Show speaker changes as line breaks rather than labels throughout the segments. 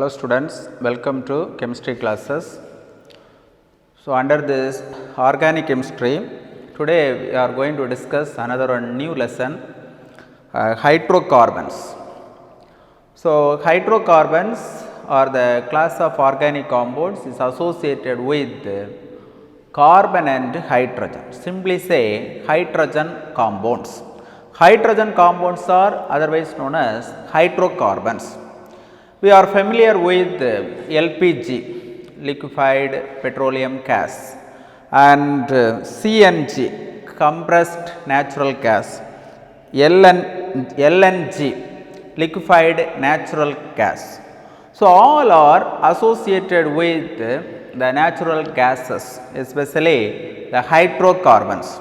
Hello students, welcome to chemistry classes. So under this organic chemistry, today we are going to discuss another new lesson, hydrocarbons. So hydrocarbons are the class of organic compounds is associated with carbon and hydrogen. Simply say hydrogen compounds. Hydrogen compounds are otherwise known as hydrocarbons. We are familiar with LPG, liquefied petroleum gas, and CNG, compressed natural gas, LNG, liquefied natural gas. So, all are associated with the natural gases, especially the hydrocarbons.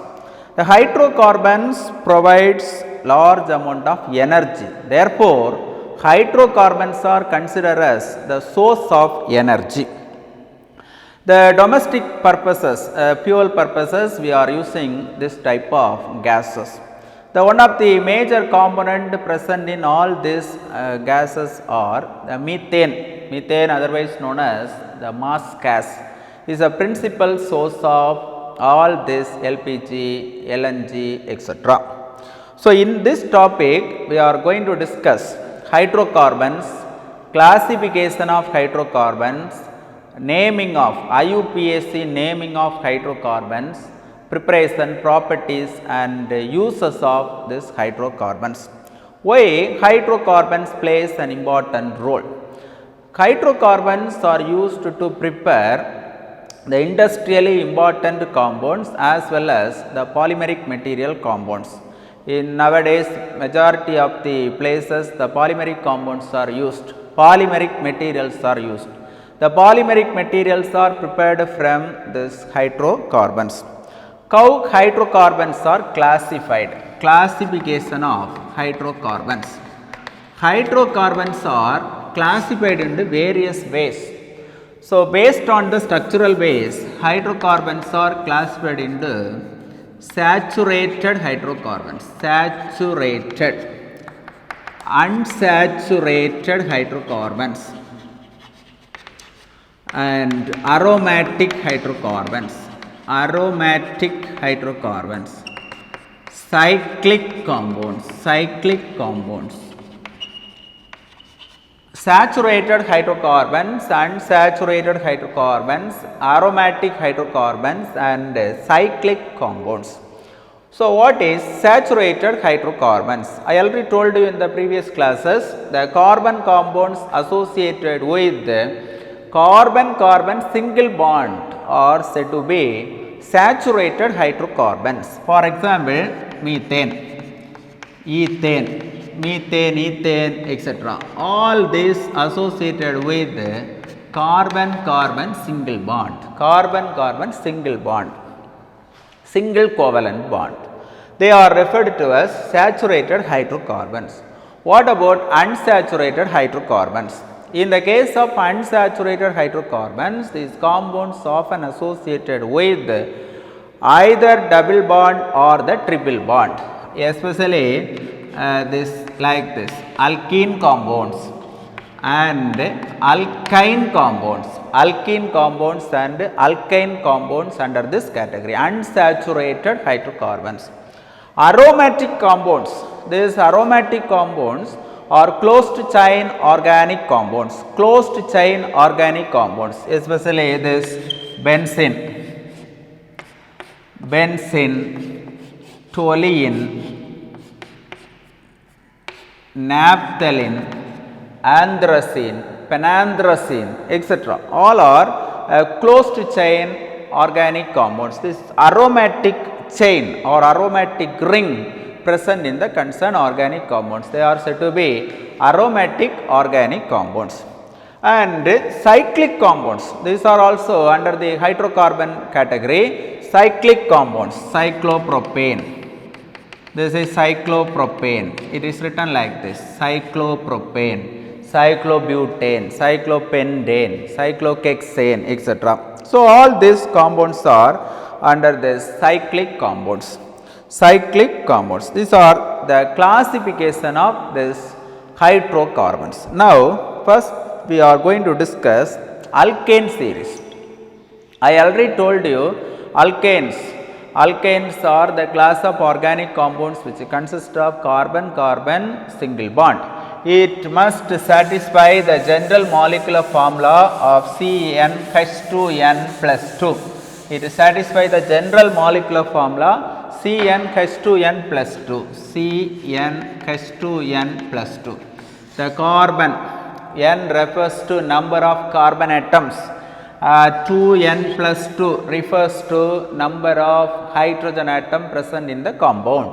The hydrocarbons provides large amount of energy. Therefore, hydrocarbons are considered as the source of energy. The domestic purposes, fuel purposes, we are using this type of gases. The one of the major component present in all these gases are the methane. Methane, otherwise known as the marsh gas, is a principal source of all this LPG, LNG, etc. So, in this topic, we are going to discuss hydrocarbons, classification of hydrocarbons, naming of IUPAC naming of hydrocarbons, preparation, properties and uses of these hydrocarbons. Why hydrocarbons plays an important role? Hydrocarbons are used to prepare the industrially important compounds as well as the polymeric material compounds. In nowadays majority of the places the polymeric compounds are used, polymeric materials are used. The polymeric materials are prepared from this hydrocarbons. How hydrocarbons are classified? Classification of hydrocarbons. Hydrocarbons are classified into various ways. So, based on the structural ways, hydrocarbons are classified into saturated hydrocarbons, saturated, unsaturated hydrocarbons and aromatic hydrocarbons, cyclic compounds, saturated hydrocarbons, unsaturated hydrocarbons, aromatic hydrocarbons and cyclic compounds. So, what is saturated hydrocarbons? I already told you in the previous classes, the carbon compounds associated with carbon-carbon single bond are said to be saturated hydrocarbons. For example, methane, ethane, etc. All these associated with carbon-carbon single bond, single covalent bond. They are referred to as saturated hydrocarbons. What about unsaturated hydrocarbons? In the case of unsaturated hydrocarbons, these compounds often associated with either double bond or the triple bond, especially this alkene compounds and alkyne compounds, and alkyne compounds under this category, unsaturated hydrocarbons. Aromatic compounds, these aromatic compounds are closed chain organic compounds, especially this benzene, toluene, naphthalene, anthracene, penanthracene, etc. All are closed chain organic compounds. This aromatic chain or aromatic ring present in the concerned organic compounds. They are said to be aromatic organic compounds. And cyclic compounds, these are also under the hydrocarbon category. Cyclic compounds, cyclopropane. This is cyclopropane. It is written like this: cyclopropane, cyclobutane, cyclopentane, cyclohexane, etc. So, all these compounds are under the cyclic compounds. These are the classification of this hydrocarbons. Now, first we are going to discuss alkane series. I already told you alkanes. Alkanes are the class of organic compounds which consist of carbon-carbon single bond. It must satisfy the general molecular formula of CnH2n plus 2. It satisfies the general molecular formula CnH2n plus 2. CnH2n plus 2. The carbon n refers to number of carbon atoms. 2n plus 2 refers to number of hydrogen atom present in the compound.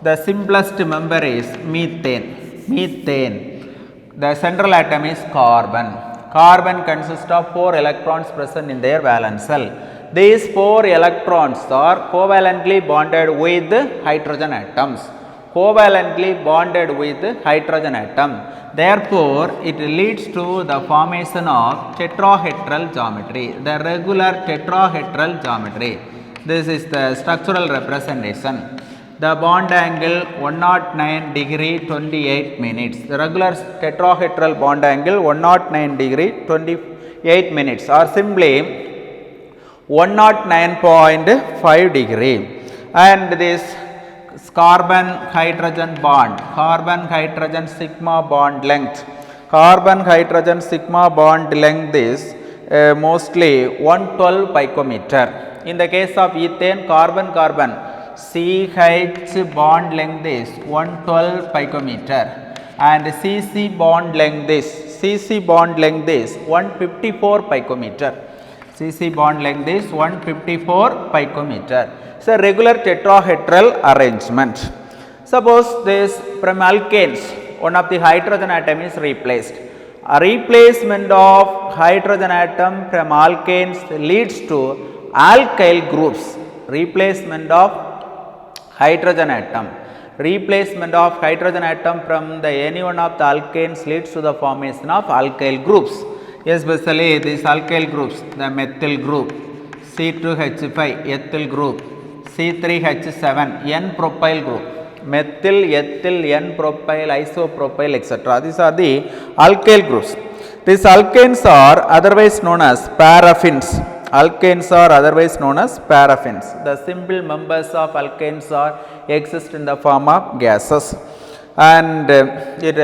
The simplest member is methane. The central atom is carbon. Carbon consists of 4 electrons present in their valence shell. These 4 electrons are covalently bonded with hydrogen atoms. Therefore, it leads to the formation of tetrahedral geometry, the regular tetrahedral geometry. This is the structural representation. The bond angle 109 degree 28 minutes. The regular tetrahedral bond angle 109 degree 28 minutes or simply 109.5 degree. And this carbon hydrogen bond, carbon hydrogen sigma bond length. Carbon hydrogen sigma bond length is mostly 112 picometer. In the case of ethane, carbon carbon CH bond length is 112 picometer and CC bond length is 154 picometer. CC bond length is 154 picometer. It's a regular tetrahedral arrangement. Suppose this from alkanes, one of the hydrogen atom is replaced. A replacement of hydrogen atom from alkanes leads to alkyl groups. Replacement of hydrogen atom from any one of the alkanes leads to the formation of alkyl groups. Especially these alkyl groups, the methyl group, C2H5 ethyl group, C3H7 N-propyl group, methyl, ethyl, N-propyl, isopropyl, etc. These are the alkyl groups. These alkanes are otherwise known as paraffins. The simple members of alkanes exist in the form of gases, and it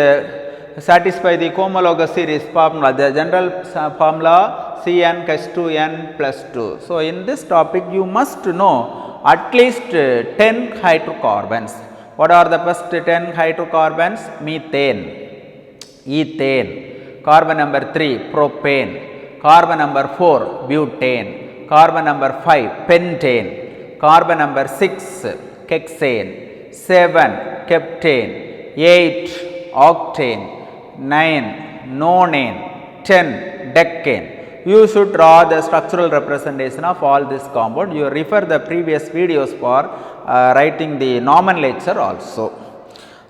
satisfy the cohomologous series formula, the general formula CnH2n plus 2. So, in this topic you must know at least 10 hydrocarbons. What are the first 10 hydrocarbons? Methane, ethane, carbon number 3 propane, carbon number 4 butane, carbon number 5 pentane, carbon number 6 hexane, 7 heptane, 8 octane, 9 nonane, 10 decane. You should draw the structural representation of all this compound. You refer the previous videos for writing the nomenclature also.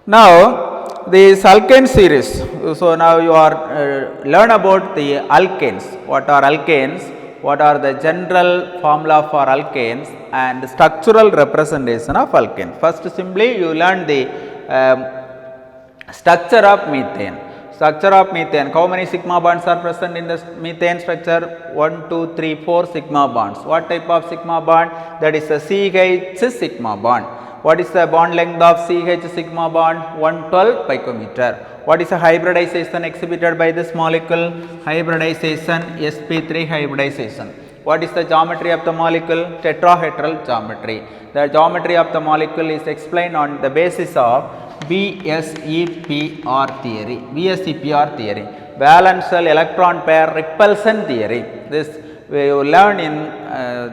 Now, this alkane series. So, now you are learn about the alkanes. What are alkanes? What are the general formula for alkanes and structural representation of alkane. First, simply you learn the structure of methane. How many sigma bonds are present in the methane structure? 1, 2, 3, 4 sigma bonds. What type of sigma bond? That is a CH sigma bond. What is the bond length of CH sigma bond? 112 picometer. What is the hybridization exhibited by this molecule? Hybridization, sp3 hybridization. What is the geometry of the molecule? Tetrahedral geometry. The geometry of the molecule is explained on the basis of VSEPR theory, valence shell electron pair repulsion theory. This we will learn in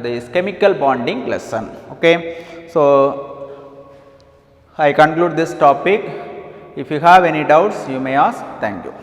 this chemical bonding lesson. Okay. So, I conclude this topic. If you have any doubts, you may ask. Thank you.